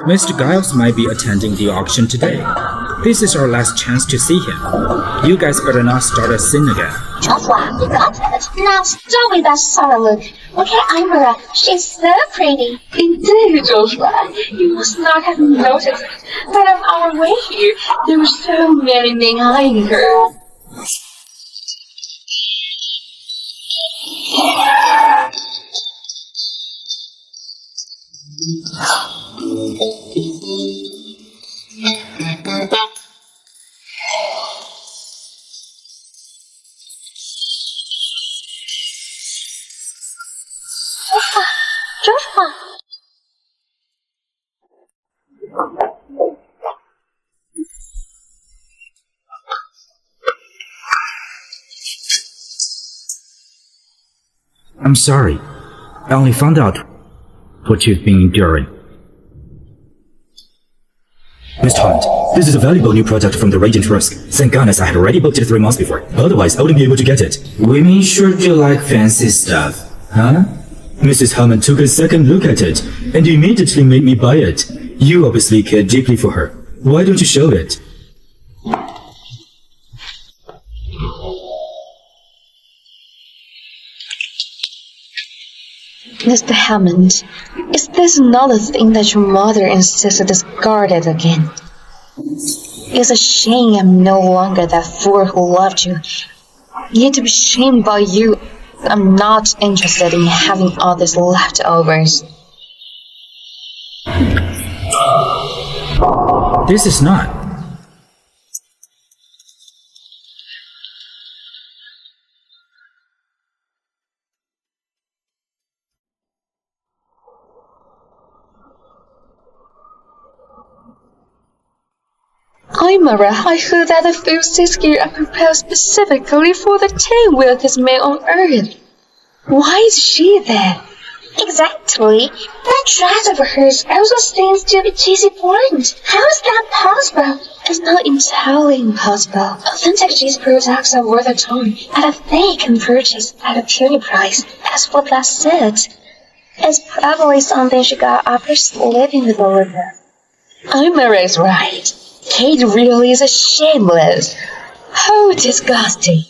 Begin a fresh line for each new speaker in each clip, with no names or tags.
Mr. Giles might be attending the auction today. This is our last chance to see him. You guys better not start a scene again.
Joshua, you got it. Now stop with that sour look. Look at Imara. She's so pretty.
Indeed, Joshua. You must not have noticed that on our way here, there were so many men eyeing her.
Joshua.
I'm sorry. I only found out what you've been enduring. Mr. Hunt, this is a valuable new product from the Regent Rusk. Thank goodness I had already booked it 3 months before. Otherwise, I wouldn't be able to get it. Women sure do like fancy stuff, huh? Mrs. Hammond took a second look at it and immediately made me buy it. You obviously care deeply for her. Why don't you show it?
Mr. Hammond, is this another thing that your mother insists to discard it again? It's a shame I'm no longer that fool who loved you. Yet to be shamed by you, I'm not interested in having all these leftovers.
This is not.
Imara, I heard that the food here are prepared specifically for the 10 wealthiest men on earth. Why is she there?
Exactly. That dress of hers also seems to be cheesy blonde. How is that possible?
It's not entirely impossible.
Authentic cheese products are worth a ton, and if they can purchase at a puny price, that's what that said. It's probably something she got after sleeping with Olivia.
Imara is right. Kate really is a shameless. How disgusting.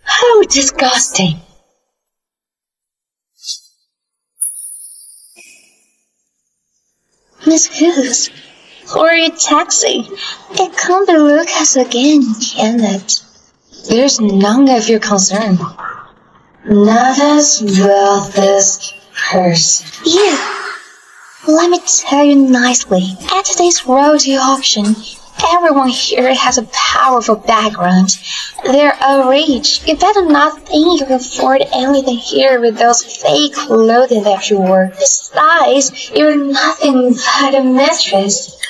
How disgusting.
Miss Hughes, who are you taxing? It can't be Lucas again, can it?
There's none of your concern.
Not as well this person. You! Let me tell you nicely, at today's royalty auction, everyone here has a powerful background. They're all rich. You better not think you can afford anything here with those fake clothing that you wore. Besides, you're nothing but a mistress.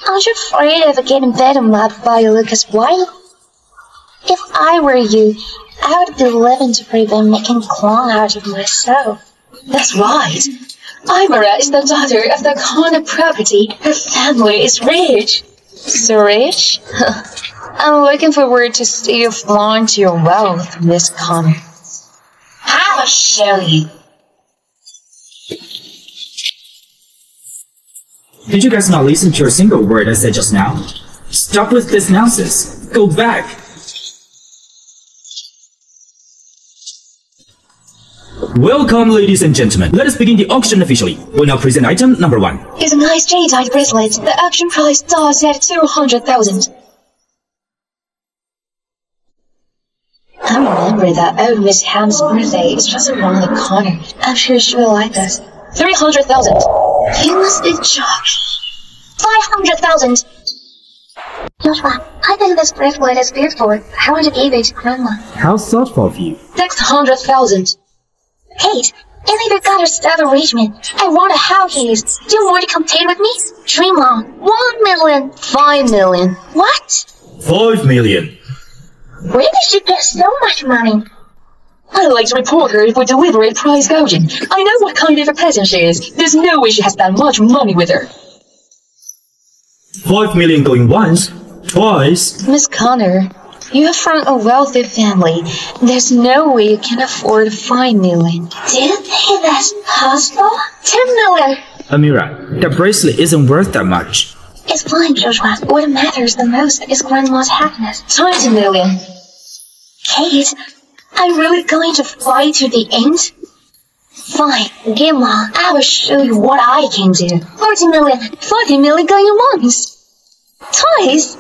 Aren't you afraid of getting better mad by Lucas' wife? If I were you, I would be living to prevent making a clone out of myself.
That's right. Imara is the daughter of the Connor property. Her family is rich. So rich? I'm looking forward to see you flaunt your wealth, Miss Connor.
I'll show you.
Did you guys not listen to a single word I said just now? Stop with this nonsense. Go back. Welcome, ladies and gentlemen. Let us begin the auction officially. We'll now present item number 1.
It's a nice jade-eyed bracelet. The auction price starts at 200,000. I remember that old Miss Ham's birthday is just around the corner. I'm sure she will like us. 300,000.
You must be joking. 500,000. Joshua, I think this bracelet is beautiful. I want to give it to Grandma.
How thoughtful of you.
600,000.
Kate, I never got her stuff arrangement. I want a house keys. Do you want to compete with me? Dream on. 1 million.
5 million.
What?
5 million.
Where did she get so much money?
I'd like to report her for deliberate price gouging. I know what kind of a peasant she is. There's no way she has that much money with her.
5 million going once, twice.
Miss Connor, you're from a wealthy family. There's no way you can afford 5 million.
Do you think that's possible? 10 million.
Amira, that bracelet isn't worth that much.
It's fine, Joshua. What matters the most is Grandma's happiness. 20 million. Kate, are you really going to fight to the end? Fine, Grandma, I will show you what I can do. 40 million. 40 million going once. Twice.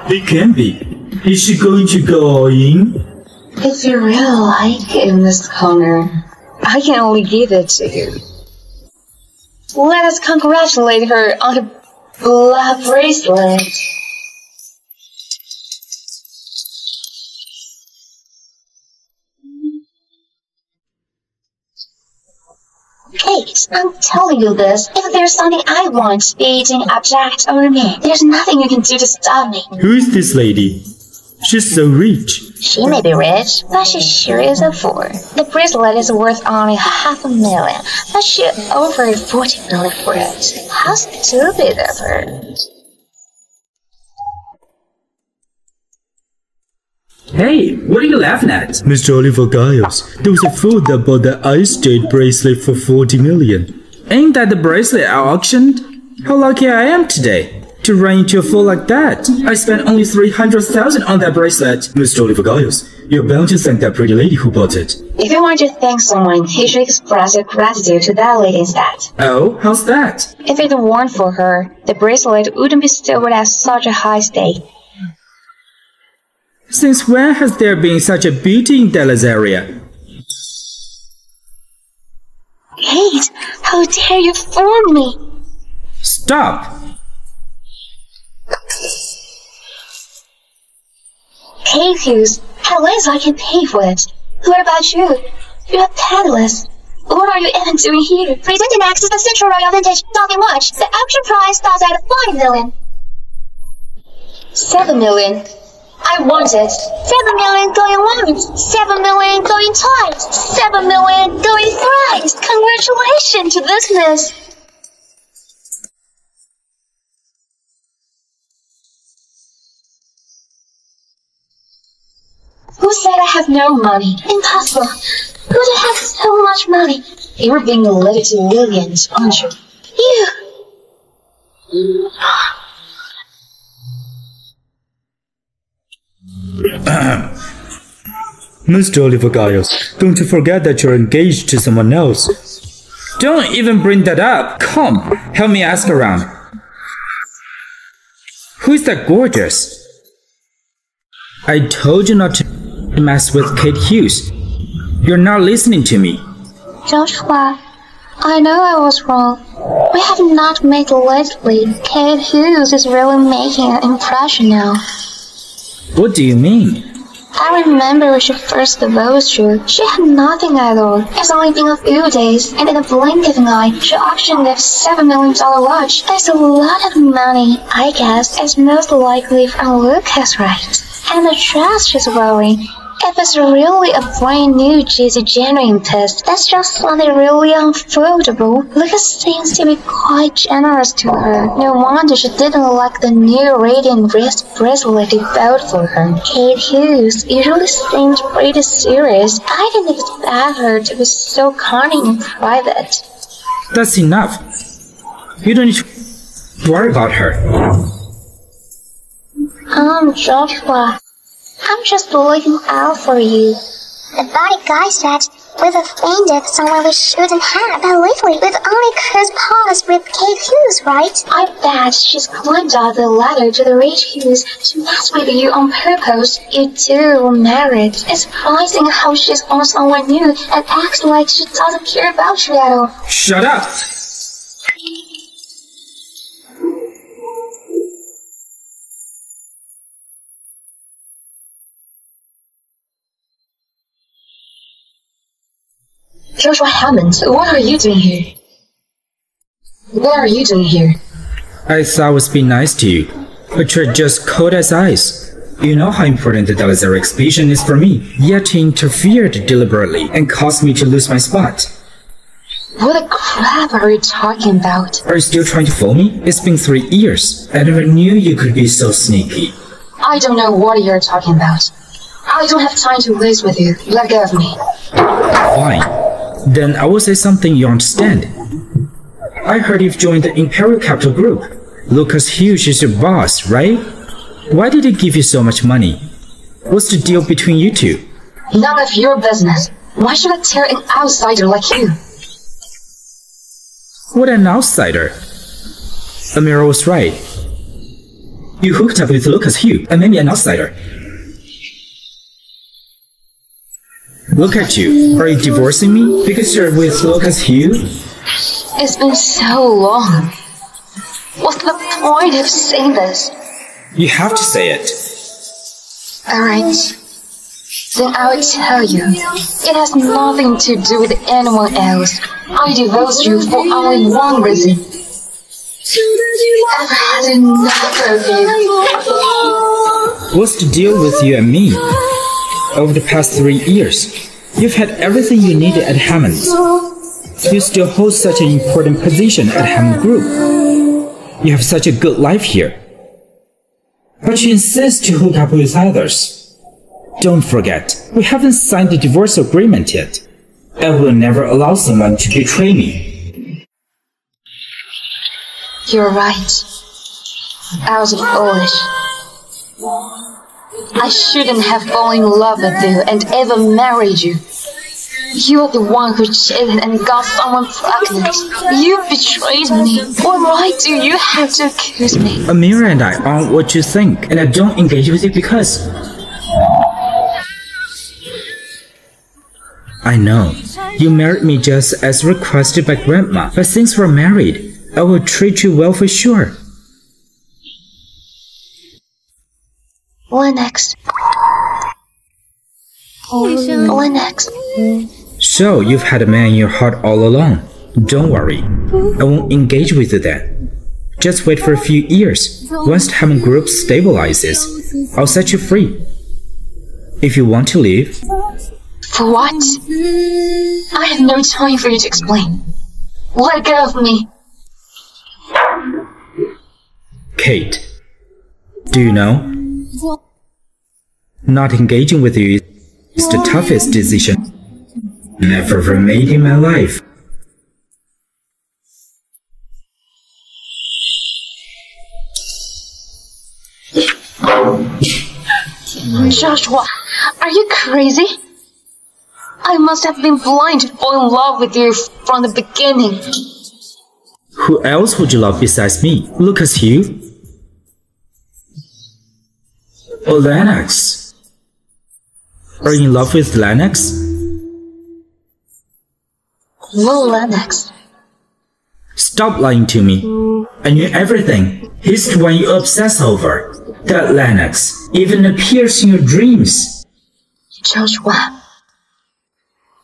It can be. Is she going to go all in?
If you really like it, Miss Connor, I can only give it to you. Let us congratulate her on her blood bracelet.
Kate, I'm telling you this. If there's something I want, Beijing object or me, there's nothing you can do to stop me.
Who is this lady? She's so rich.
She may be rich, but she sure is a fool. The bracelet is worth only $500,000, but she offered $40 million for it. How stupid of her.
Hey, what are you laughing at? Mr. Oliver Giles, there was a fool that bought the ice jade bracelet for $40 million. Ain't that the bracelet I auctioned? How lucky I am today to run into a fool like that. I spent only $300,000 on that bracelet. Mr. Oliver Giles, you're bound to thank that pretty lady who bought it.
If you want to thank someone, you should express your gratitude to that lady instead.
Oh, how's that?
If it weren't for her, the bracelet wouldn't be sold at such a high stake.
Since when has there been such a beauty in Dallas area?
Kate, how dare you fool me?
Stop!
Kate Hughes, at least I can pay for it. What about you? You're penniless. What are you even doing here? Presenting next is the Central Royal Vintage Talking Watch. The auction price starts at $5 million.
7 million.
I want it. 7 million going once. 7 million going twice. 7 million going thrice. Congratulations to this miss.
Who said I have no money?
Impossible. Who would have so much money?
You're being limited to millions, aren't you?
You.
Mr. Oliver Giles, don't you forget that you're engaged to someone else. Don't even bring that up. Come, help me ask around. Who's that gorgeous? I told you not to mess with Kate Hughes. You're not listening to me.
Joshua, I know I was wrong. We have not met lately. Kate Hughes is really making an impression now.
What do you mean?
I remember when she first divorced you. She had nothing at all. It's only been a few days, and in a blink of an eye, she auctioned that $7 million watch. That's a lot of money. I guess it's most likely from Lucas, right? And the dress she's wearing. If it's really a brand new Jizzy genuine piece, that's just something really unfoldable. Lucas seems to be quite generous to her. No wonder she didn't like the new radiant wrist bracelet he bought for her. Kate Hughes usually seems pretty serious. I didn't expect her to be so cunning in private.
That's enough. You don't need to worry about her.
Joshua, I'm just looking out for you.
The body guy said, we've offended someone we shouldn't have. But lately, we've only crossed paths with Kate Hughes, right?
I bet she's climbed up the ladder to the rich Hughes to mess with you on purpose. You two were married. It's surprising how she's on someone new and acts like she doesn't care about you at all.
Shut up!
Joshua Hammond, what are you doing here? What are you doing here?
I thought I was being nice to you, but you're just cold as ice. You know how important the Dallas area expedition is for me, yet you interfered deliberately and caused me to lose my spot.
What the crap are you talking about?
Are you still trying to fool me? It's been 3 years. I never knew you could be so sneaky.
I don't know what you're talking about. I don't have time to waste with you. Let go of me.
Fine. Then I will say something you understand. I heard you've joined the Imperial Capital Group. Lucas Hughes is your boss, right? Why did he give you so much money? What's the deal between you two?
None of your business. Why should I tell an outsider like you?
What an outsider. Amira was right. You hooked up with Lucas Hughes and made me an outsider. Look at you. Are you divorcing me because you're with Lucas Hughes?
It's been so long. What's the point of saying this?
You have to say it.
Alright. Then I will tell you. It has nothing to do with anyone else. I divorced you for only one reason. I've had enough of you.
What's the deal with you and me? Over the past 3 years, you've had everything you needed at Hammond. You still hold such an important position at Hammond Group. You have such a good life here. But you insist to hook up with others. Don't forget, we haven't signed the divorce agreement yet. I will never allow someone to betray me.
You're right. I was foolish. I shouldn't have fallen in love with you and ever married you. You're the one who cheated and got someone pregnant. You betrayed me. What right do you have to accuse me?
Amira and I aren't what you think, and I don't engage with you because... I know. You married me just as requested by Grandma, but since we're married, I will treat you well for sure.
Lennox. Lennox.
So, you've had a man in your heart all along. Don't worry. I won't engage with you then. Just wait for a few years. Once the Hammond Group stabilizes, I'll set you free. If you want to leave...
For what? I have no time for you to explain. Let go of me.
Kate, do you know? Not engaging with you is the toughest decision I've ever made in my life.
Joshua, are you crazy? I must have been blind to fall in love with you from the beginning.
Who else would you love besides me? Lucas Hughes? Or Lennox? Are you in love with Lennox?
No, Lennox.
Stop lying to me. I knew everything. He's the one you obsess over. That Lennox even appears in your dreams.
Joshua,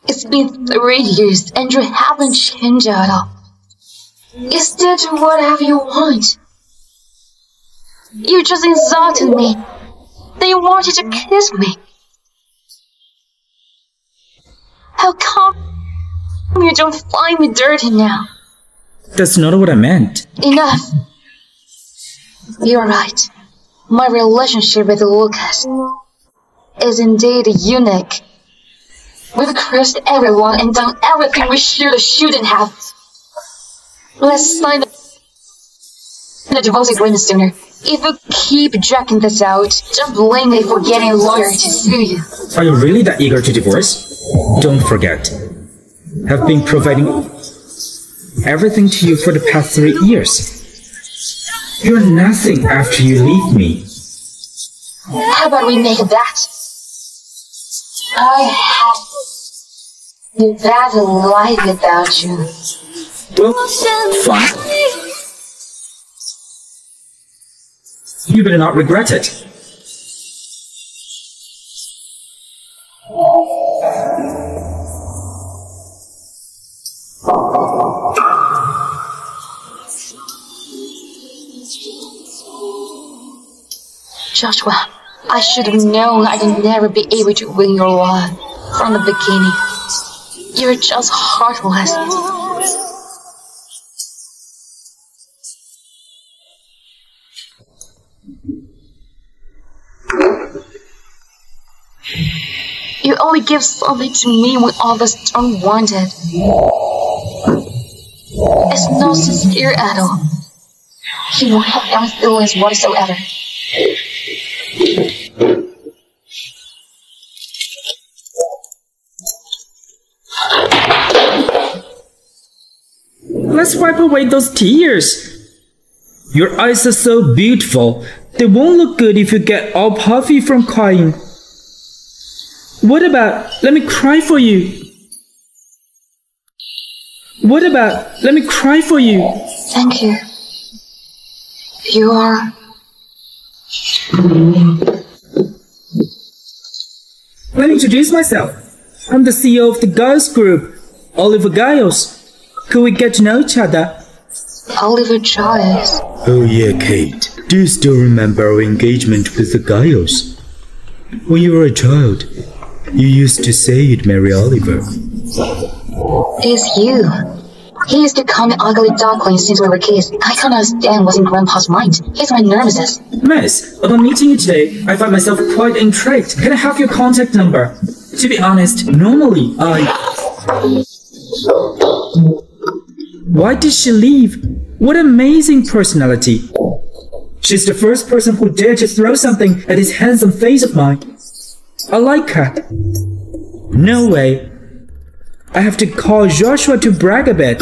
it's been 3 years and you haven't changed at all. You still do whatever you want. You just insulted me. Then you wanted to kiss me. How come you don't find me dirty now?
That's not what I meant.
Enough. You're right. My relationship with Lucas is indeed unique. We've cursed everyone and done everything we should or shouldn't have. Let's sign the divorce agreement sooner. If you keep dragging this out, don't blame me for getting a lawyer to sue you.
Are you really that eager to divorce? Don't forget, I've been providing everythth to you for the past 3 years. You're nothing after you leave me.
How about we make a bet? I have a better life without you.
Well, fine. You better not regret it.
Joshua, I should have known I'd never be able to win your love from the beginning. You're just heartless. You only give something to me when others don't want it. It's not sincere at all. You don't have any feelings whatsoever.
Let's wipe away those tears. Your eyes are so beautiful. They won't look good if you get all puffy from crying. What about, let me cry for you? What about, let me cry for you?
Thank you. You are...
Let me introduce myself. I'm the CEO of the girls group, Oliver Giles. Could we get to know each other?
Oliver Giles.
Oh yeah, Kate. Do you still remember our engagement with the Giles? When you were a child, you used to say you'd marry Oliver.
It's you. He used to call me ugly duckling since we were kids. I can't understand what's in Grandpa's mind. He's my nemesis.
Miss, upon meeting you today, I find myself quite intrigued. Can I have your contact number? To be honest, normally Why did she leave? What amazing personality. She's the first person who dared to throw something at this handsome face of mine. I like her. No way. I have to call Joshua to brag a bit.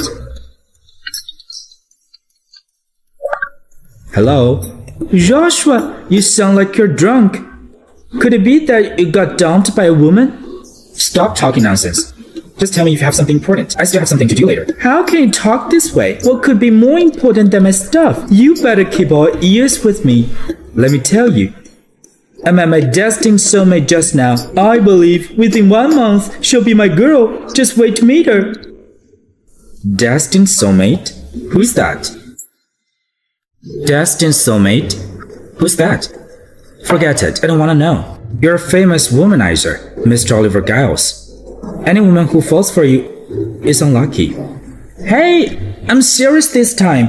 Hello? Joshua, you sound like you're drunk. Could it be that you got dumped by a woman? Stop talking nonsense. Just tell me if you have something important. I still have something to do later. How can you talk this way? What could be more important than my stuff? You better keep all ears with me. Let me tell you. I met my destined soulmate just now. I believe within 1 month she'll be my girl. Just wait to meet her. Destined soulmate? Who's that? Destined soulmate? Who's that? Forget it. I don't want to know. You're a famous womanizer, Mr. Oliver Giles. Any woman who falls for you is unlucky. Hey, I'm serious this time.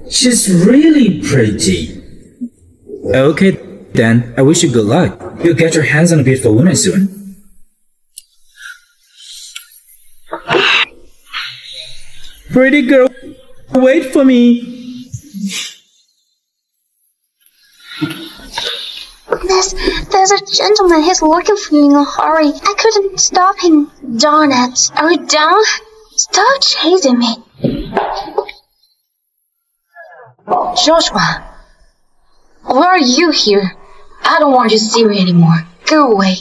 She's really pretty. Okay, then I wish you good luck. You'll get your hands on a beautiful woman soon. Pretty girl, wait for me.
There's a gentleman. He's looking for you in a hurry. I couldn't stop him. Darn it. Are you down? Stop chasing me.
Joshua, why are you here? I don't want you to see me anymore. Go away.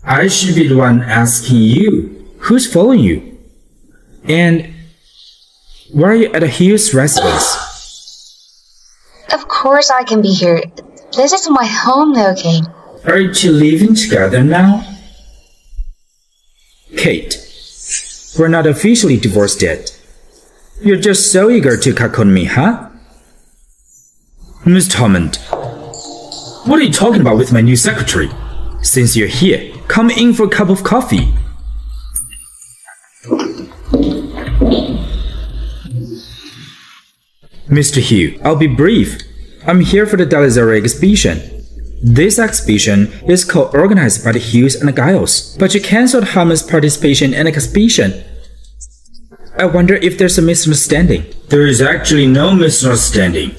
I should be the one asking you. Who's following you? And why are you at a Hughes residence?
Of course I can be here. This is my home, okay?
Are you two living together now? Kate, we're not officially divorced yet. You're just so eager to cuckold me, huh? Miss Hammond, what are you talking about with my new secretary? Since you're here, come in for a cup of coffee. Mr. Hugh, I'll be brief. I'm here for the Delazare exhibition. This exhibition is co-organized by the Hughes and the Giles, but you cancelled Hammond's participation in the exhibition. I wonder if there's a misunderstanding. There is actually no misunderstanding.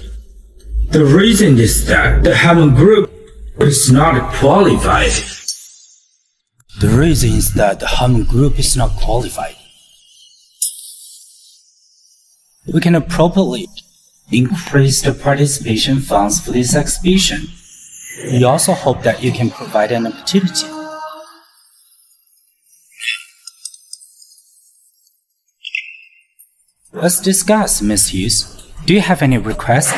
The reason is that the Hammond group is not qualified. The reason is that the Hammond group is not qualified. We can appropriately increase the participation funds for this exhibition. We also hope that you can provide an opportunity. Let's discuss, Miss Hughes. Do you have any requests?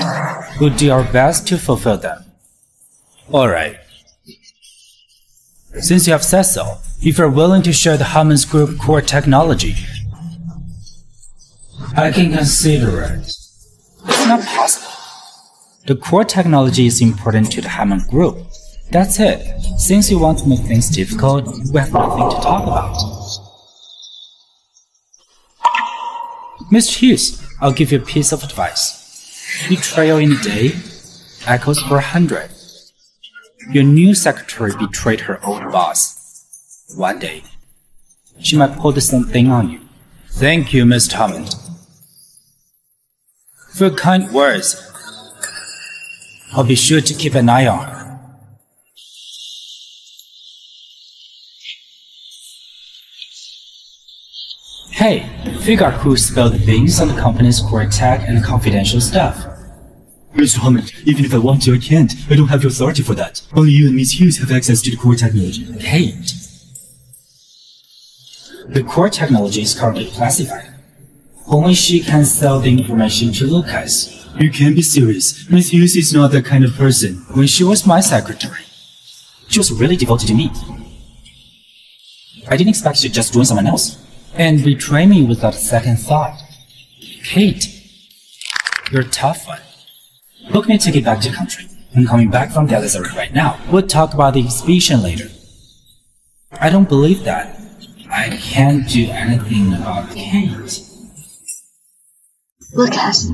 We'll do our best to fulfill them. Alright. Since you have said so, if you're willing to share the Hammond's group core technology, I can consider it. It's not possible. The core technology is important to the Hammond group. That's it. Since you want to make things difficult, we have nothing to talk about. Mr. Hughes, I'll give you a piece of advice. Betrayal in a day echoes for 100. Your new secretary betrayed her old boss. One day, she might pull the same thing on you. Thank you, Miss Hammond, for your kind words. I'll be sure to keep an eye on her. Hey, figure out who spilled the beans on the company's core tech and confidential stuff.
Mr. Hammond, even if I want to, I can't. I don't have the authority for that. Only you and Miss Hughes have access to the core technology.
Kate. The core technology is currently classified. Only she can sell the information to Lucas.
You can't be serious. Miss Hughes is not that kind of person.
When she was my secretary, she was really devoted to me. I didn't expect her to just join someone else and betray me without a second thought. Kate, you're a tough one. Book me a ticket back to the country. I'm coming back from Dallas right now. We'll talk about the exhibition later. I don't believe that. I can't do anything about Kate.
Lucas,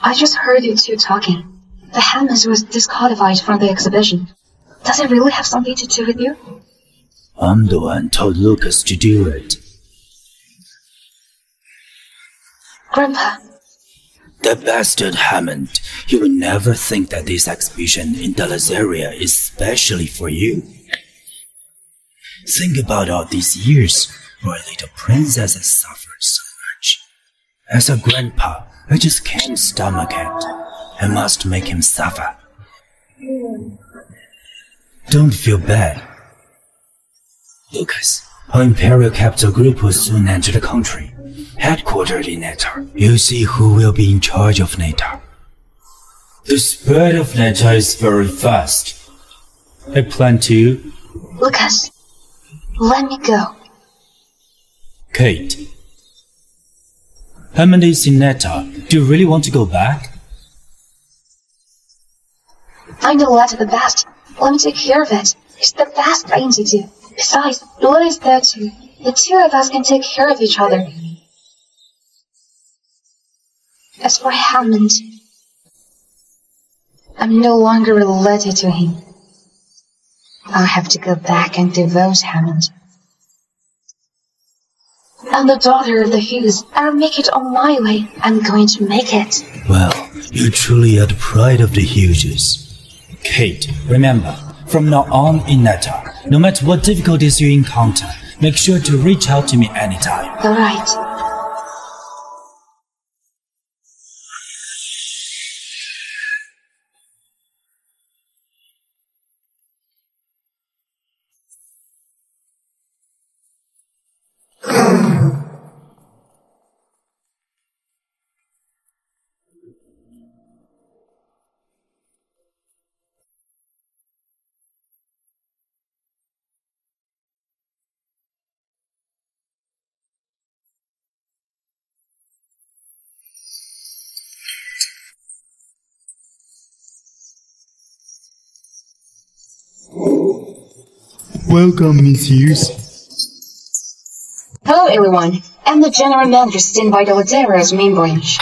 I just heard you two talking. The Hammonds was disqualified from the exhibition. Does it really have something to do with you?
I'm the one told Lucas to do it.
Grandpa.
The bastard Hammond. He would never think that this exhibition in Dallas area is specially for you. Think about all these years where a little princess has suffered so much. As a grandpa, I just can't stomach it. I must make him suffer. Don't feel bad. Lucas, our Imperial Capital Group will soon enter the country, headquartered in Natal. You'll see who will be in charge of Natal. The spread of Natal is very fast. I plan to...
Lucas, let me go.
Kate. Hammond is in Natal. Do you really want to go back?
I know Letta the best. Let me take care of it. It's the best thing to do. Besides, Letta is there too. The two of us can take care of each other. As for Hammond, I'm no longer related to him. I'll have to go back and divorce Hammond. I'm the daughter of the Hughes. I'll make it on my way. I'm going to make it.
Well, you truly are the pride of the Hughes. Kate, remember, from now on in Natal, no matter what difficulties you encounter, make sure to reach out to me anytime.
All right.
Welcome, Miss Hughes.
Hello, everyone. I'm the general manager sent by the Ladera's main branch.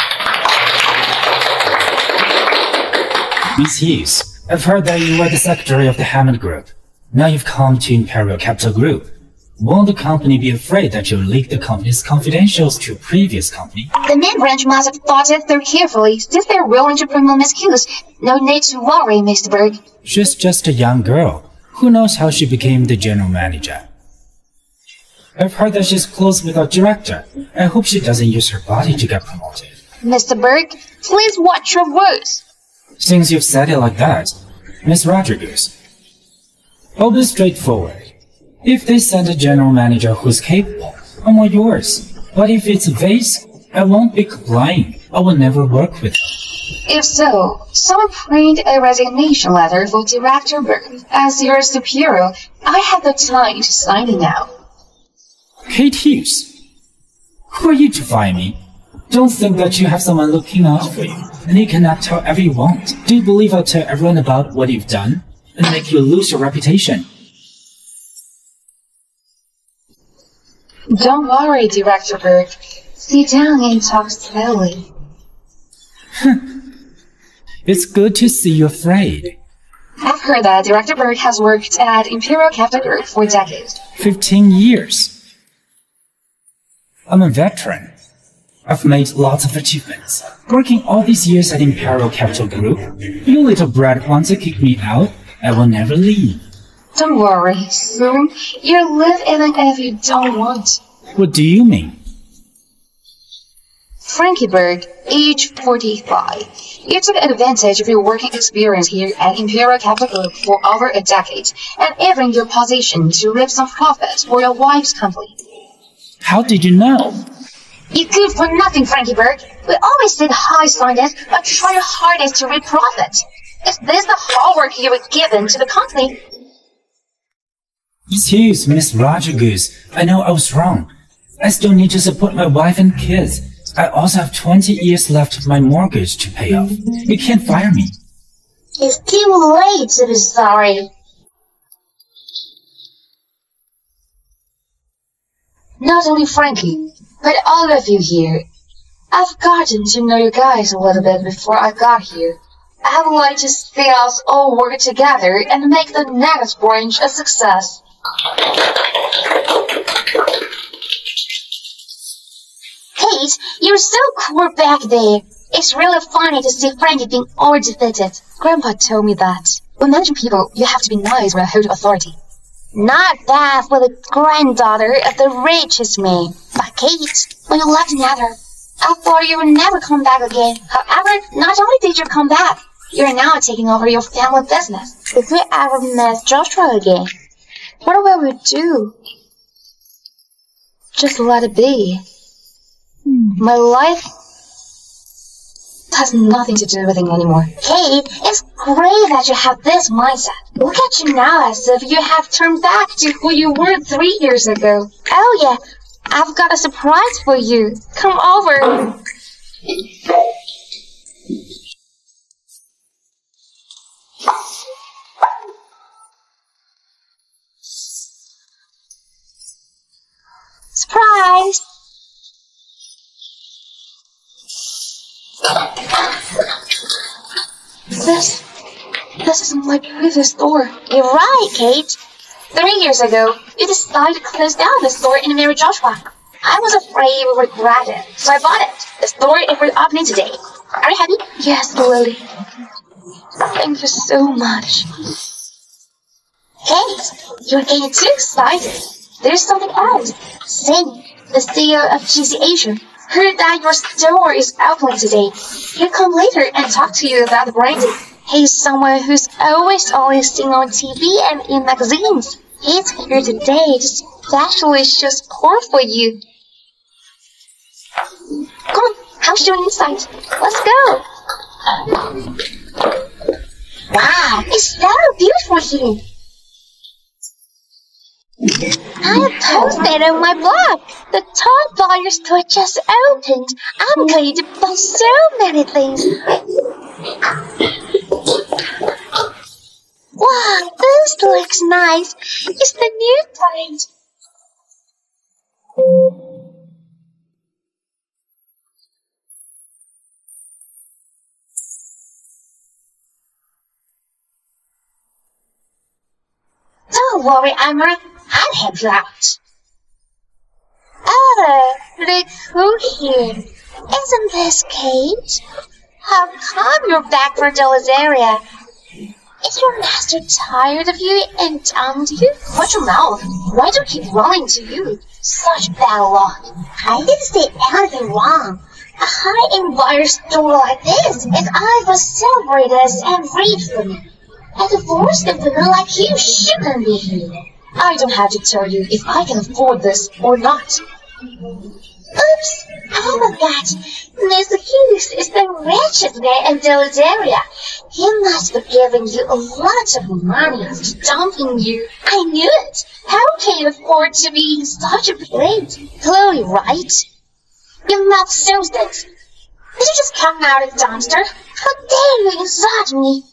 Miss Hughes, I've heard that you were the secretary of the Hammond Group. Now you've come to Imperial Capital Group. Won't the company be afraid that you'll leak the company's confidentials to a previous company?
The main branch must have thought it through carefully, since they're willing to promote Miss Hughes. No need to worry, Mr. Berg.
She's just a young girl. Who knows how she became the general manager? I've heard that she's close with our director. I hope she doesn't use her body to get promoted.
Mr. Berg, please watch your words.
Since you've said it like that, Miss Rodriguez, I'll be straightforward. If they send a general manager who's capable, I'm all yours. But if it's a vase, I won't be complying. I will never work with her.
If so, someone print a resignation letter for Director Berg. As your superior, I have the time to sign it now.
Kate Hughes, who are you to fire me? Don't think that you have someone looking out for you, and you cannot tell everyone. Do you believe I'll tell everyone about what you've done, and make you lose your reputation?
Don't worry, Director Berg. Sit down and talk slowly.
It's good to see you afraid.
I've heard that Director Berg has worked at Imperial Capital Group for decades.
15 years. I'm a veteran. I've made lots of achievements. Working all these years at Imperial Capital Group, you little brat want to kick me out, I will never leave.
Don't worry, soon you'll live even if you don't want.
What do you mean?
Frankie Berg, age 45. You took advantage of your working experience here at Imperial Capital Group for over a decade and even your position to reap some profit for your wife's company.
How did you know?
You good for nothing, Frankie Berg. We always say the high-minded, but try your hardest to reap profit. Is this the hard work you were given to the company?
Excuse, Miss Rodriguez. I know I was wrong. I still need to support my wife and kids. I also have 20 years left of my mortgage to pay off. You can't fire me.
It's too late to be sorry.
Not only Frankie, but all of you here. I've gotten to know you guys a little bit before I got here. I would like to see us all work together and make the next branch a success.
Kate, you're so cool back there. It's really funny to see Frankie being all defeated.
Grandpa told me that when managing people, you have to be nice when holding authority.
Not bad for the granddaughter of the richest man. But Kate, when you left Nether, I thought you would never come back again. However, not only did you come back, you're now taking over your family business. If we ever met Joshua again,
what will we do? Just let it be. My life has nothing to do with it anymore.
Kate, it's great that you have this mindset. Look at you now as if you have turned back to who you were 3 years ago. Oh yeah, I've got a surprise for you. Come over. Surprise!
This is my previous store.
You're right, Kate. 3 years ago, you decided to close down the store and marry Joshua. I was afraid you would regret it, so I bought it. The store is reopening today. Are you happy?
Yes, Lily. Thank you so much.
Kate, you're getting too excited. There's something else. Sing, the CEO of GC Asia, heard that your store is opening today. He'll come later and talk to you about the branding. He's someone who's always seen on TV and in magazines. He's here today to specially show support for you. Come on, I'll show you inside. Let's go. Wow, it's so beautiful here. I posted on my blog. The top buyer store just opened. I'm going to buy so many things. Wow, this looks nice. It's the new brand. Don't worry, Emma. I'll help you out. Oh, look who's here. Isn't this Kate? How come you're back for Dela's area? Is your master tired of you and dumped you? Watch your mouth. Why do you keep running to you? Such bad luck. I didn't say anything wrong. A high-end buyer store like this is either celebrated and read for me. A divorced woman like you shouldn't be here. I don't have to tell you if I can afford this or not. Oops! How about that? Mr. Hughes is the richest man in Dela's area. He must be giving you a lot of money after dumping you. I knew it. How can you afford to be in such a place? Chloe, right? Your mouth shows this. Did you just come out of the dumpster? How dare you insult me?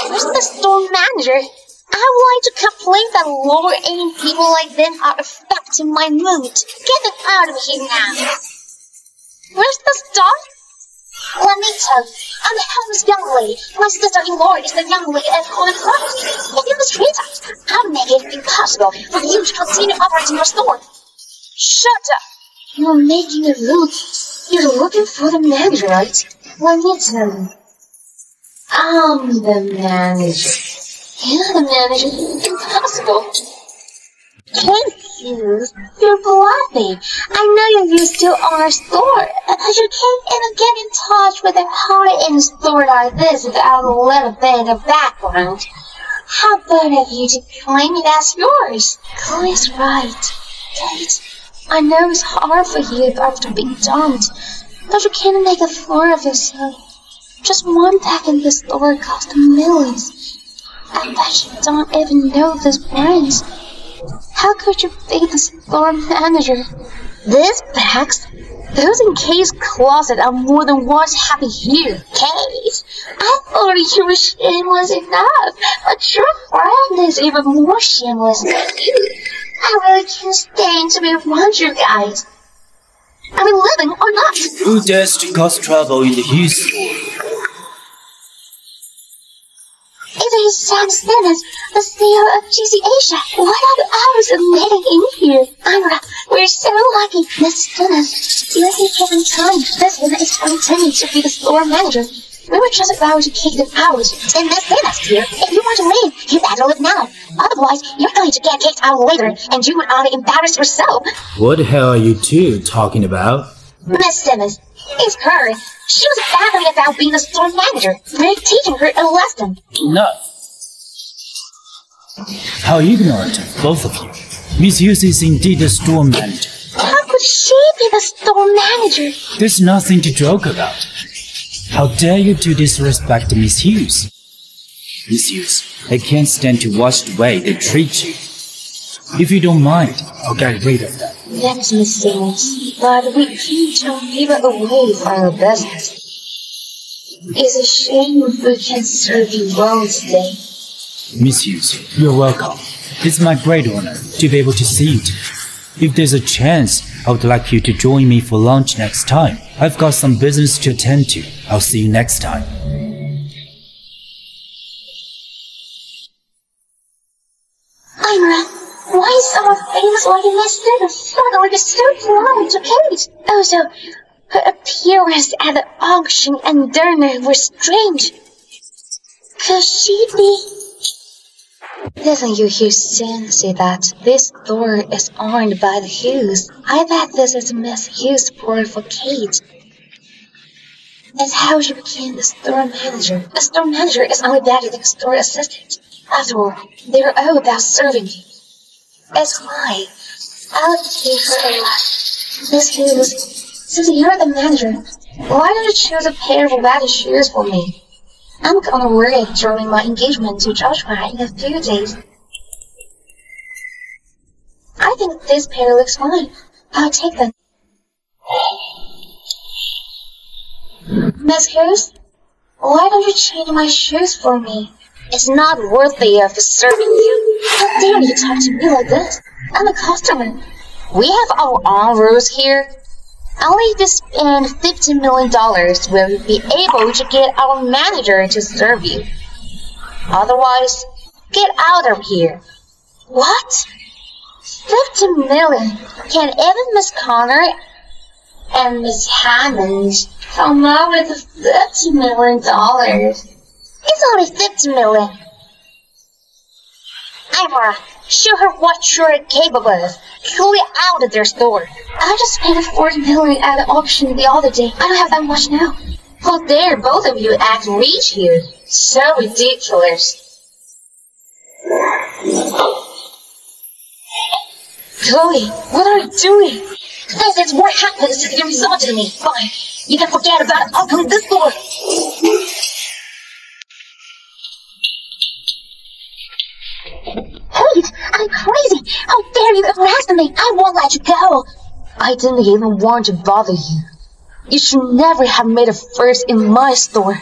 Where's the store manager? I would like to complain that lower-end people like them are affecting my mood. Get them out of here now. Where's the store? Let me tell you, I'm the homeless young lady. My sister-in-law is the young lady at home and property. If you mistreat us, I'll make it impossible for you to continue operating your store. Shut up! You're making it look. You're looking for the manager, right? Let me tell you, I'm the manager. You're the manager. Impossible. Confused. You're bluffing. I know you're used to our store, but you can't even get in touch with a high-end store like this without a little bit of background. How about of you to claim it as yours? Chloe's right. Kate, I know it's hard for you after being dumped, but you can't make a fool of yourself. Just one pack in the store cost millions. I bet you don't even know this brand. How could you be the store manager? These bags? Those in Kate's closet are more than what's happy here. Kate, I thought you were shameless enough, but your friend is even more shameless than you. I really can't stand to be around you guys. Are we living or not?
Who dares to cause trouble in the Hughes store?
It is Sam Simmons, the CEO of GC Asia. What are the hours of meeting in here? Ira, we're so lucky. Miss Simmons, you ain't given time. This woman is pretending to be the store manager. We were just about to kick them out. And Miss Simmons here, if you want to leave, you better leave now. Otherwise, you're going to get kicked out later, and you would only embarrass yourself.
What the hell are you two talking about?
Miss Simmons, it's her. She was babbling about being a store manager. We're teaching her a lesson.
Enough. How ignorant of both of you. Miss Hughes is indeed the store manager.
How could she be the store manager?
There's nothing to joke about. How dare you to disrespect Miss Hughes? Miss Hughes, I can't stand to watch the way they treat you. If you don't mind, I'll get rid of them.
That's Miss Simmons, but we can't give her away from our business. It's a shame if we can't serve you well today.
Miss Hughes, you're welcome. It's my great honor to be able to see you today. If there's a chance, I would like you to join me for lunch next time. I've got some business to attend to. I'll see you next time.
Ira, why is someone famous like Miss Simmons suddenly so polite to Kate? Also, her appearance at the auction and dinner was strange. Could she be...
Didn't you hear Sam say that this store is owned by the Hughes? I bet this is Miss Hughes' support for Kate. That's how she became the store manager. A store manager is only better than a store assistant. After all, they're all about serving you. That's why I'll give her a lot. Miss Hughes, since you're the manager, why don't you choose a pair of leather shoes for me? I'm gonna wear it during my engagement to Joshua in a few days. I think this pair looks fine. I'll take them. Miss Hughes, why don't you change my shoes for me? It's not worthy of serving you. How dare you talk to me like this? I'm a customer. We have our own rules here. Only if you spend $50 million will you be able to get our manager to serve you. Otherwise, get out of here. What? 50 million? Can even Miss Connor and Miss Hammond come up with $50 million? It's only 50 million. Ira, show her what you're capable of. Clear out of their store. I just spent $40 million at the auction the other day. I don't have that much now. How dare both of you act rich here? So ridiculous. Chloe, what are you doing? This is what happens if you resort to me. Fine, you can forget about it. I'll come to this door. Kate, I'm crazy. How dare you arrest me? I won't let you go. I didn't even want to bother you. You should never have made a fuss in my store.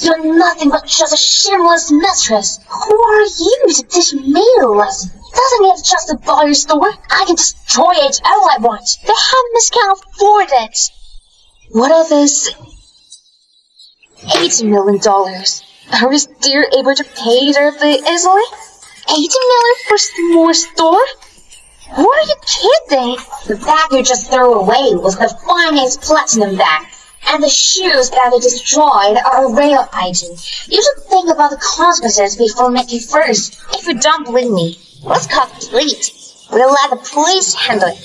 You're nothing but just a shameless mistress. Who are you to teach me a lesson? Doesn't it just about your store? I can destroy it all I want. The Hammons can't afford it. What are those $80 million. Are we still able to pay their fee easily? $80 million for a small store? Who are you kidding?
The bag you just threw away was the finest platinum bag. And the shoes that we destroyed are a real item. You should think about the consequences before making first. If you don't believe me, let's call the police. We'll let the police handle it.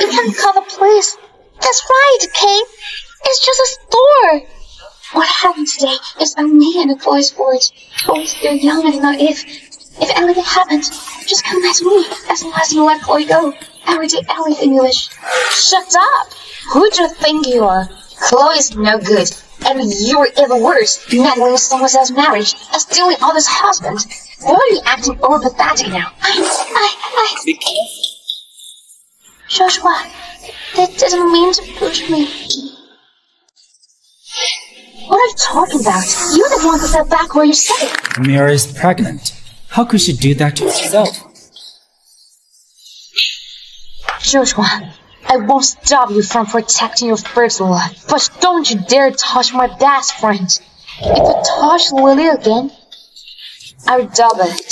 You can't call the police. That's right, Kate. It's just a store. What happened today is on me and the boys' board. Boys still young and naive. If anything happens, just come at me as long as you let Chloe go. I will do everything you wish.
Shut up! Who do you think you are? Chloe's no good. And you're even worse, meddling someone else's marriage and stealing others' husband. Why are you acting over pathetic now?
Be careful.
Joshua, they didn't mean to push me.
What are you talking about? You're the one who fell back where you said it.
Mira is pregnant. How could she do that to herself?
Joshua, I won't stop you from protecting your first love, but don't you dare touch my best friend. If you touch Lily again, I'll double it.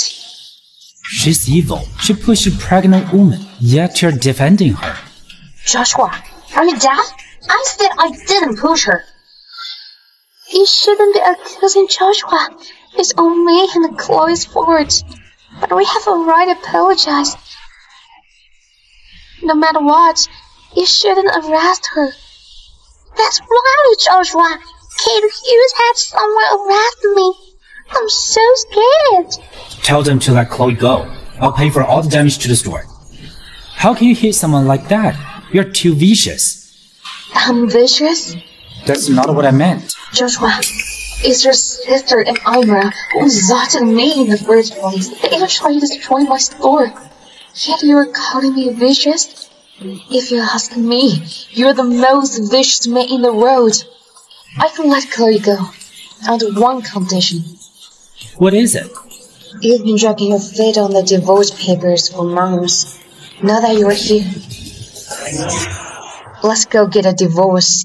She's evil. She pushed a pregnant woman, yet you're defending her.
Joshua, are you deaf?
I said I didn't push her.
You shouldn't be accusing Joshua. It's on me and Chloe's fault. But we have a right to apologize. No matter what, you shouldn't arrest her.
That's right, Joshua. Kate Hughes had someone arrest me. I'm so scared.
Tell them to let Chloe go. I'll pay for all the damage to the store. How can you hit someone like that? You're too vicious.
I'm vicious?
That's not what I meant.
Joshua, it's your sister and Ira who insulted me in the first place. They even tried to destroy my store. Yet you're calling me vicious? If you ask me, you're the most vicious man in the world. I can let Chloe go, under one condition.
What is it?
You've been dragging your feet on the divorce papers for months. Now that you're here, let's go get a divorce.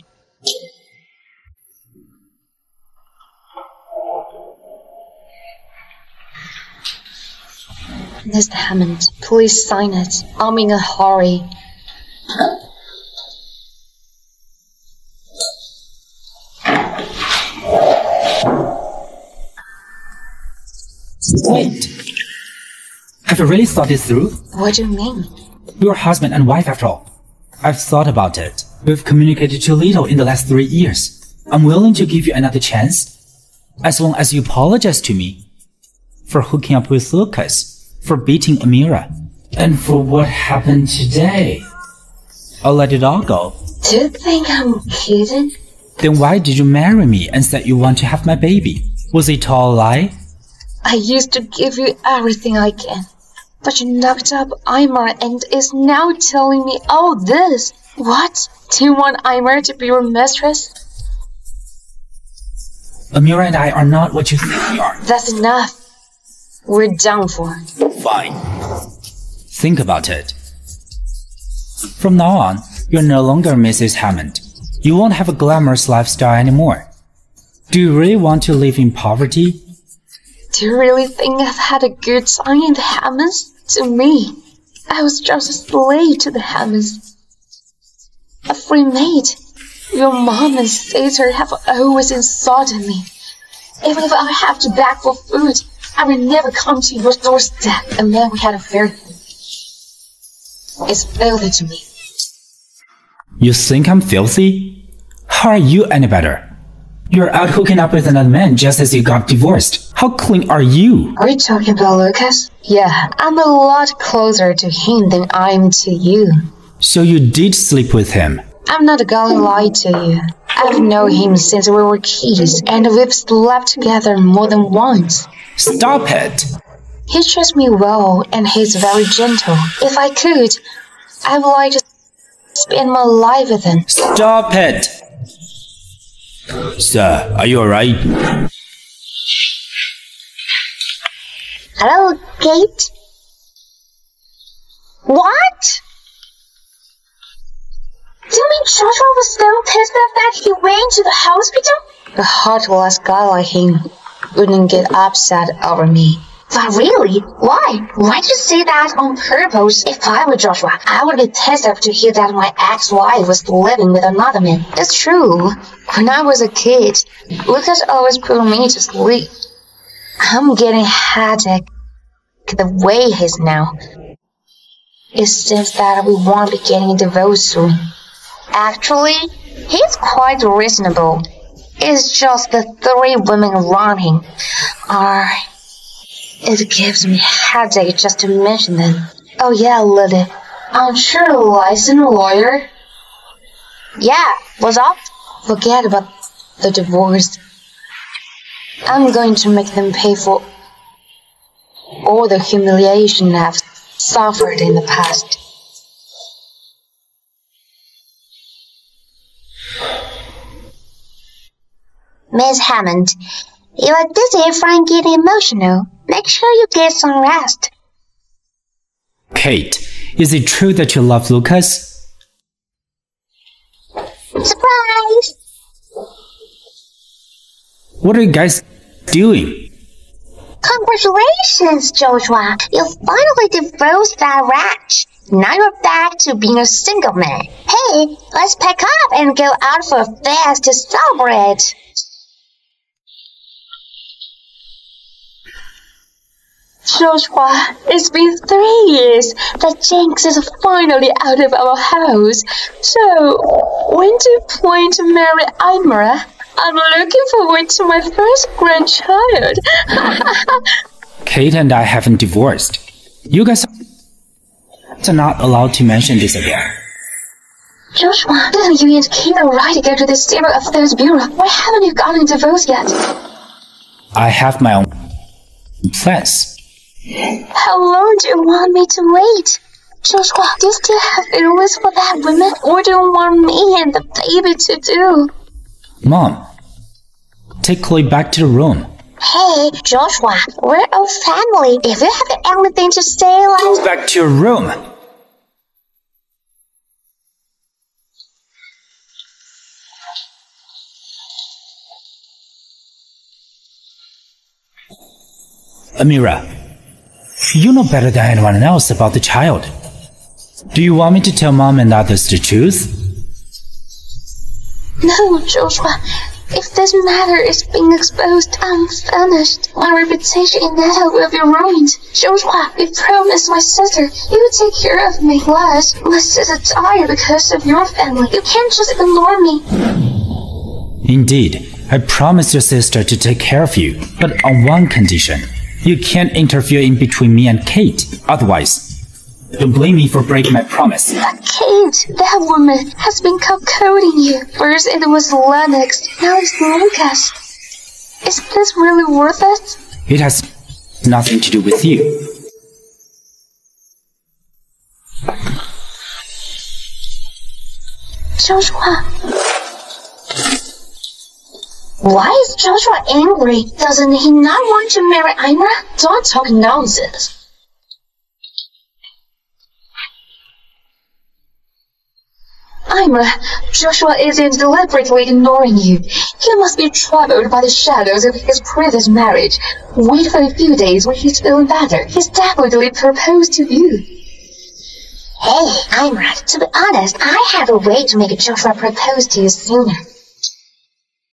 Mr. Hammond, please sign it. I'm in a hurry.
Wait. Have you really thought this through?
What do you mean?
We're husband and wife after all. I've thought about it. We've communicated too little in the last 3 years. I'm willing to give you another chance, as long as you apologize to me for hooking up with Lucas, for beating Amira, and for what happened today. I'll let it all go.
Do you think I'm kidding?
Then why did you marry me and said you want to have my baby? Was it all a lie?
I used to give you everything I can, but you knocked up Aymar and is now telling me all this. What? Do you want Aymar to be your mistress?
Amira and I are not what you think we are.
That's enough. We're done for.
Fine. Think about it. From now on, you're no longer Mrs. Hammond. You won't have a glamorous lifestyle anymore. Do you really want to live in poverty?
Do you really think I've had a good time in the Hammonds? To me, I was just a slave to the Hammonds. A free maid. Your mom and sister have always insulted me. Even if I have to beg for food, I will never come to your doorstep, and then we had a fair. It's filthy to me.
You think I'm filthy? How are you any better? You're out hooking up with another man just as you got divorced. How clean are you?
Are you talking about Lucas? Yeah, I'm a lot closer to him than I am to you.
So you did sleep with him?
I'm not gonna lie to you. I've known him since we were kids, and we've slept together more than once.
Stop it!
He treats me well, and he's very gentle. If I could, I would like to spend my life with him.
Stop it! Sir, are you alright?
Hello, Kate? What? Do you mean
Joshua was so pissed off that he went to the hospital?
A heartless guy like him wouldn't get upset over me.
But really? Why? Why'd you say that on purpose? If I were Joshua, I would be pissed off to hear that my ex-wife was living with another man.
It's true. When I was a kid, Lucas always put me to sleep. I'm getting headache the way he is now. It seems that we won't be getting a divorce soon. Actually, he's quite reasonable. It's just the 3 women around him It gives me headache just to mention them. Oh yeah, Lily. Aren't you a licensed lawyer?
Yeah, what's up?
Forget about the divorce. I'm going to make them pay for all the humiliation I've suffered in the past.
Miss Hammond, you are dizzy from getting emotional. Make sure you get some rest.
Kate, is it true that you love Lucas?
Surprise!
What are you guys doing?
Congratulations, Joshua! You finally divorced that wretch. Now you're back to being a single man. Hey, let's pack up and go out for a fest to celebrate.
Joshua, it's been 3 years. The jinx is finally out of our house. So, when do you plan to marry Imra? I'm looking forward to my first grandchild.
Kate and I haven't divorced. You guys are not allowed to mention this again.
Joshua, didn't you and Kate are right to go to the Civil Affairs Bureau? Why haven't you gotten divorced yet?
I have my own plans.
How long do you want me to wait? Joshua, do you still have feelings for that woman? Or do you want me and the baby to do?
Mom, take Chloe back to the room.
Hey, Joshua, we're a family. If you have anything to say,
Go back to your room. Amira, you know better than anyone else about the child. Do you want me to tell Mom and others the truth?
No, Joshua. If this matter is being exposed, I'm finished. My reputation in Netta will be ruined. Joshua, you promised my sister you would take care of me. Plus, my sister died because of your family. You can't just ignore me.
Indeed, I promised your sister to take care of you, but on one condition. You can't interfere in between me and Kate. Otherwise, don't blame me for breaking my promise.
But Kate, that woman has been cuckolding you. First it was Lennox, now it's Lucas. Is this really worth it?
It has nothing to do with you.
Joshua.
why is Joshua angry? Doesn't he not want to marry Imra?
Don't talk nonsense. Imra, Joshua isn't deliberately ignoring you. He must be troubled by the shadows of his previous marriage. Wait for a few days when he's feeling better. He's definitely proposed to you.
Hey, Imra, to be honest, I have a way to make Joshua propose to you sooner.